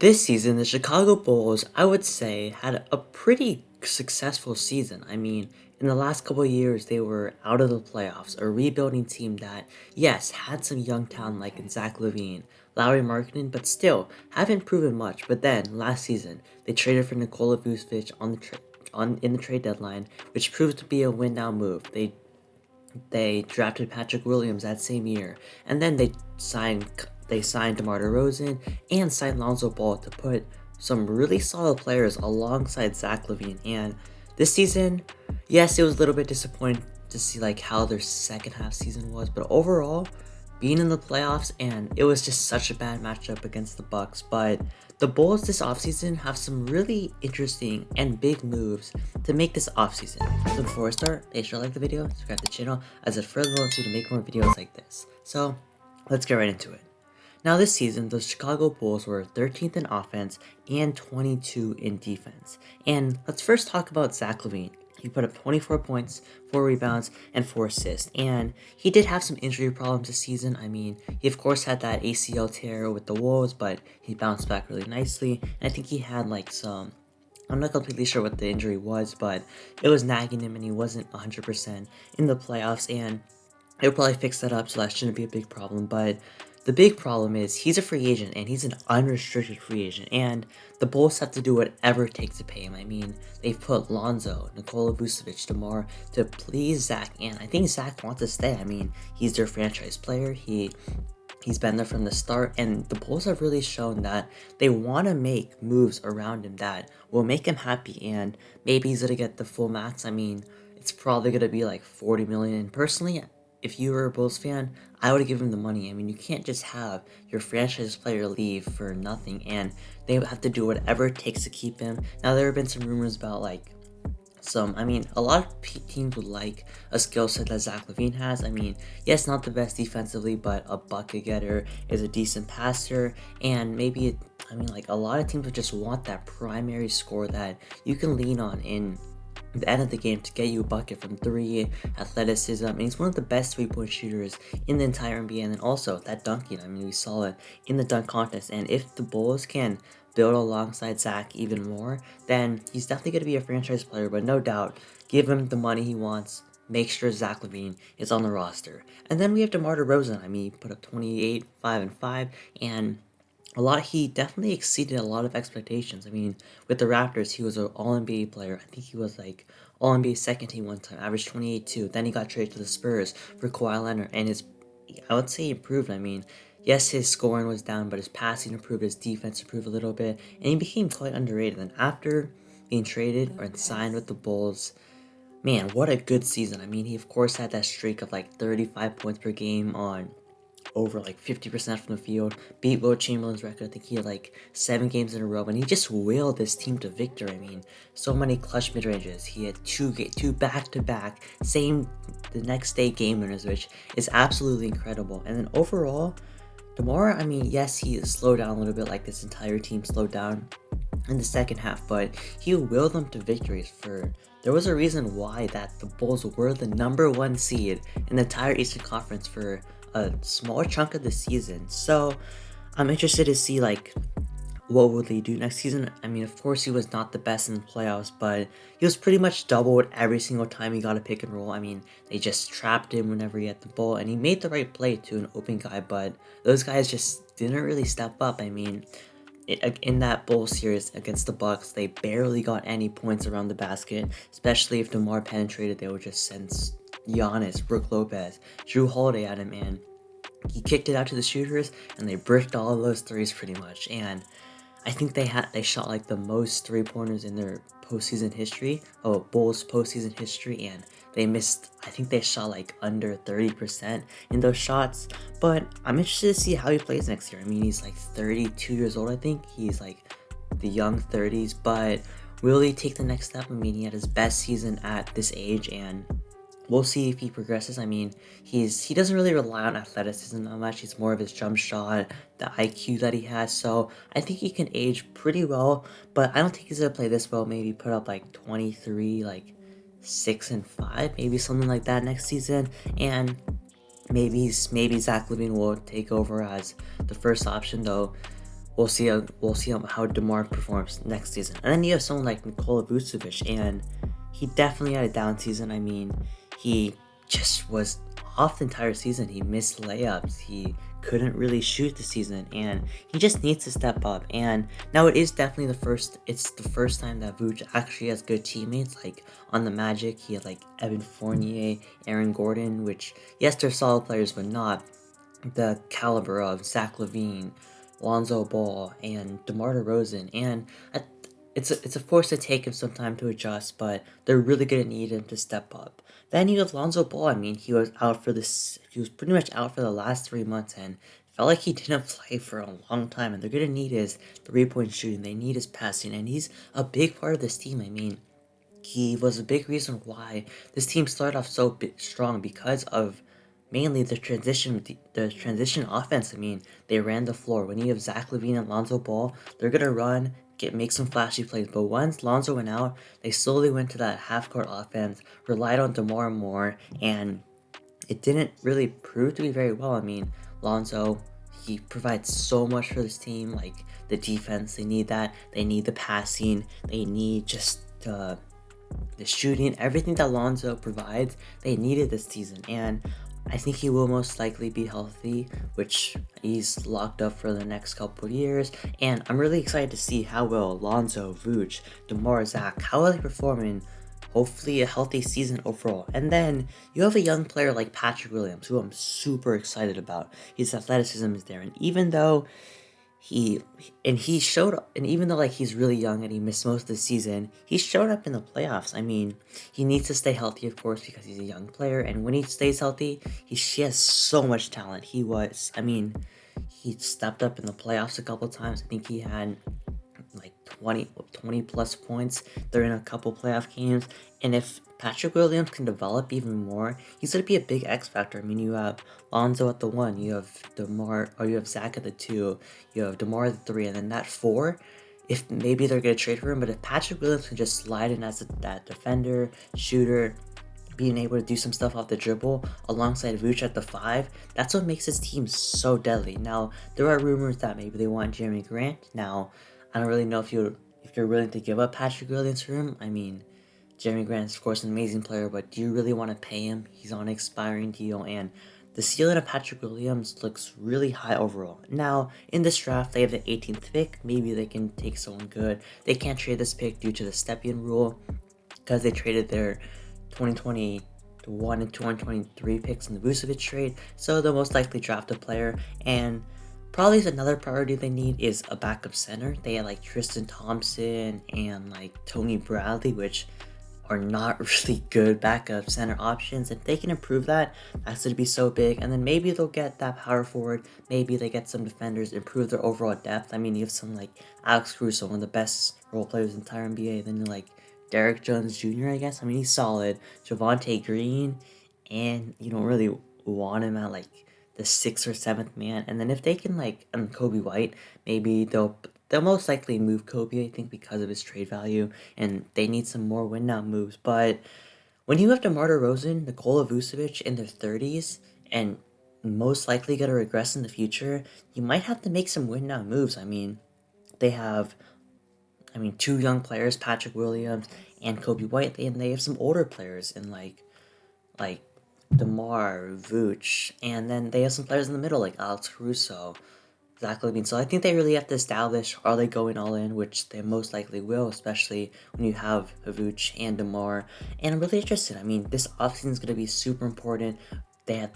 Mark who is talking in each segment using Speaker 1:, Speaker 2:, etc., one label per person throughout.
Speaker 1: This season, the Chicago Bulls, I would say, had a pretty successful season. I mean, in the last couple of years, they were out of the playoffs, a rebuilding team that, yes, had some young talent like Zach Levine, Lowry Markkinen, but still haven't proven much. But then, last season, they traded for Nikola Vucevic in the trade deadline, which proved to be a win now move. They drafted Patrick Williams that same year, and then they signed Demar Derozan and signed Lonzo Ball to put some really solid players alongside Zach Levine. And this season, yes, it was a little bit disappointing to see like how their second half season was, but overall, being in the playoffs, and it was just such a bad matchup against the Bucks. But the Bulls this offseason have some really interesting and big moves to make this offseason. So before I start, make sure to like the video, subscribe to the channel, as it further motivates you to make more videos like this. So let's get right into it. Now this season, the Chicago Bulls were 13th in offense and 22 in defense. And let's first talk about Zach Levine. He put up 24 points, 4 rebounds, and 4 assists. And he did have some injury problems this season. I mean, he of course had that ACL tear with the Wolves, but he bounced back really nicely. And I think he had like I'm not completely sure what the injury was, but it was nagging him and he wasn't 100% in the playoffs. And they'll probably fix that up, so that shouldn't be a big problem. But the big problem is he's a free agent, and he's an unrestricted free agent, and the Bulls have to do whatever it takes to pay him. I mean, they've put Lonzo, Nikola Vucevic, Demar to please Zach, and I think Zach wants to stay. I mean, he's their franchise player. He's been there from the start, and the Bulls have really shown that they want to make moves around him that will make him happy, and maybe he's gonna get the full max. I mean, it's probably gonna be like $40 million. Personally, if you were a Bulls fan, I would give him the money. I mean, you can't just have your franchise player leave for nothing, and they have to do whatever it takes to keep him. Now, there have been some rumors about a lot of teams would like a skill set that Zach Levine has. I mean, yes, not the best defensively, but a bucket getter, is a decent passer, and a lot of teams would just want that primary score that you can lean on in the end of the game to get you a bucket from 3, athleticism, and he's one of the best 3-point shooters in the entire NBA. And then also that dunking, I mean, we saw it in the dunk contest, and if the Bulls can build alongside Zach even more, then he's definitely going to be a franchise player. But no doubt, give him the money he wants, make sure Zach Levine is on the roster. And then we have Demar Derozan. I mean, he put up 28, 5 and 5, and he definitely exceeded a lot of expectations. I mean, with the Raptors, he was an All-NBA player. I think he was like All-NBA second team one time, averaged 28 too. Then he got traded to the Spurs for Kawhi Leonard, and I would say, improved. I mean, yes, his scoring was down, but his passing improved, his defense improved a little bit, and he became quite underrated. And after being traded or signed with the Bulls, man, what a good season. I mean, he of course had that streak of like 35 points per game on over like 50% from the field, beat Will Chamberlain's record. I think he had like 7 games in a row, and he just willed this team to victory. I mean, so many clutch mid-ranges. He had two back-to-back, the next day game winners, which is absolutely incredible. And then overall, DeMar, I mean, yes, he slowed down a little bit, like this entire team slowed down in the second half, but he willed them to victories. There was a reason why that the Bulls were the number 1 seed in the entire Eastern Conference for a small chunk of the season. So I'm interested to see what will they do next season. I mean, of course, he was not the best in the playoffs, but he was pretty much doubled every single time he got a pick and roll. I mean, they just trapped him whenever he had the ball, and he made the right play to an open guy, but those guys just didn't really step up. I mean, in that Bull series against the Bucks, they barely got any points around the basket, especially if DeMar penetrated. They would just send Giannis, Brook Lopez, Drew Holiday at him, and he kicked it out to the shooters, and they bricked all of those threes pretty much. And I think they shot like the most 3-pointers in their postseason history, Bulls postseason history, and they missed. I think they shot like under 30% in those shots. But I'm interested to see how he plays next year. I mean, he's like 32 years old. I think he's like the young 30s, but will he take the next step? I mean, he had his best season at this age, and we'll see if he progresses. I mean, he doesn't really rely on athleticism that much. He's more of his jump shot, the IQ that he has. So I think he can age pretty well, but I don't think he's gonna play this well. Maybe put up like 23, like 6 and 5, maybe something like that next season. And maybe Zach Levine will take over as the first option, though. We'll see how Demar performs next season. And then you have someone like Nikola Vucevic, and he definitely had a down season. I mean, he just was off the entire season. He missed layups. He couldn't really shoot the season, and he just needs to step up. And now it is definitely the first. It's the first time that Vooch actually has good teammates. Like on the Magic, he had like Evan Fournier, Aaron Gordon, which yes, they're solid players, but not the caliber of Zach Levine, Lonzo Ball, and Demar Derozan. And it's of course to take him some time to adjust, but they're really gonna need him to step up. Then you have Lonzo Ball. I mean, he was out for this. He was pretty much out for the last 3 months, and felt like he didn't play for a long time. And they're gonna need his 3-point shooting. They need his passing, and he's a big part of this team. I mean, he was a big reason why this team started off so strong because of mainly the transition offense. I mean, they ran the floor. When you have Zach Levine and Lonzo Ball, they're gonna run, make some flashy plays. But once Lonzo went out, they slowly went to that half court offense, relied on Demar more, and it didn't really prove to be very well. I mean, Lonzo, he provides so much for this team, like the defense. They need that. They need the passing. They need just the shooting, everything that Lonzo provides, they needed this season. And I think he will most likely be healthy, which he's locked up for the next couple of years. And I'm really excited to see how will Lonzo, Vooch, DeMar, Zach, how will they perform in hopefully a healthy season overall. And then you have a young player like Patrick Williams, who I'm super excited about. His athleticism is there. And even though he showed up, and even though like he's really young and he missed most of the season, he showed up in the playoffs. I mean, he needs to stay healthy, of course, because he's a young player, and when he stays healthy, he has so much talent. He stepped up in the playoffs a couple times. I think he had like 20 plus points during a couple playoff games. And if Patrick Williams can develop even more, he's going to be a big X factor. I mean, you have Lonzo at the 1, you have you have Zach at the 2, you have DeMar at the 3, and then that 4, if maybe they're going to trade for him, but if Patrick Williams can just slide in as that defender, shooter, being able to do some stuff off the dribble alongside Vooch at the 5, that's what makes his team so deadly. Now, there are rumors that maybe they want Jeremy Grant. Now, I don't really know if you're willing to give up Patrick Williams for him. I mean, Jeremy Grant is of course an amazing player, but do you really want to pay him? He's on an expiring deal, and the ceiling of Patrick Williams looks really high overall. Now, in this draft, they have the 18th pick. Maybe they can take someone good. They can't trade this pick due to the Stepien rule because they traded their 2021 and 2023 picks in the Vucevic trade, so they'll most likely draft a player. And probably another priority they need is a backup center. They had like Tristan Thompson and like Tony Bradley, which are not really good backup center options. If they can improve that, that's going to be so big. And then maybe they'll get that power forward. Maybe they get some defenders, improve their overall depth. I mean, you have some like Alex Caruso, one of the best role players in the entire NBA. Then like Derek Jones Jr., I guess. I mean, he's solid. Javonte Green, and you don't really want him at like the 6th or 7th man. And then if they can like Kobe White, maybe they'll most likely move Kobe, I think, because of his trade value, and they need some more win now moves. But when you have DeMar DeRozan, Nikola Vucevic in their 30s, and most likely going to regress in the future, you might have to make some win now moves. I mean, they have, two young players, Patrick Williams and Kobe White, and they have some older players in like DeMar, Vooch, and then they have some players in the middle like Alex Caruso, Zach Levine. So I think they really have to establish, are they going all in, which they most likely will, especially when you have Vooch and DeMar. And I'm really interested. I mean, this offseason is going to be super important. They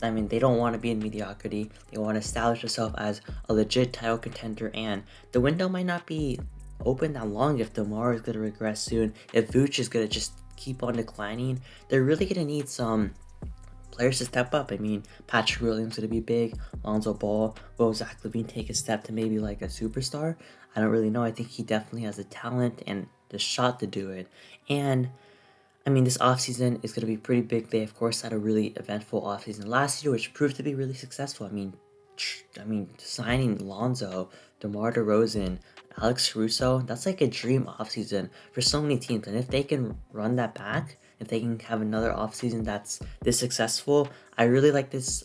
Speaker 1: don't want to be in mediocrity. They want to establish themselves as a legit title contender, and the window might not be open that long if DeMar is going to regress soon. If Vooch is going to just keep on declining, they're really going to need some players to step up. I mean, Patrick Williams going to be big. Lonzo Ball. Will Zach Levine take a step to maybe like a superstar? I don't really know. I think he definitely has the talent and the shot to do it. And I mean, this offseason is going to be pretty big. They, of course, had a really eventful offseason last year, which proved to be really successful. I mean, signing Lonzo, DeMar DeRozan, Alex Caruso, that's like a dream offseason for so many teams. And if they can run that back, if they can have another offseason that's this successful, I really like this.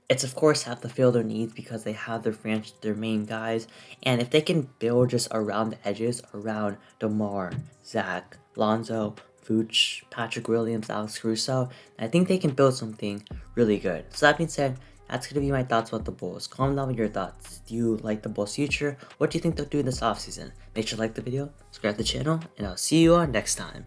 Speaker 1: It's of course have to fill their needs because they have their main guys, and if they can build just around the edges, around Demar, Zach, Lonzo, Vooch, Patrick Williams, Alex Caruso, I think they can build something really good. So that being said, that's gonna be my thoughts about the Bulls. Comment down with your thoughts. Do you like the Bulls' future? What do you think they'll do this offseason? Make sure to like the video, subscribe to the channel, and I'll see you on next time.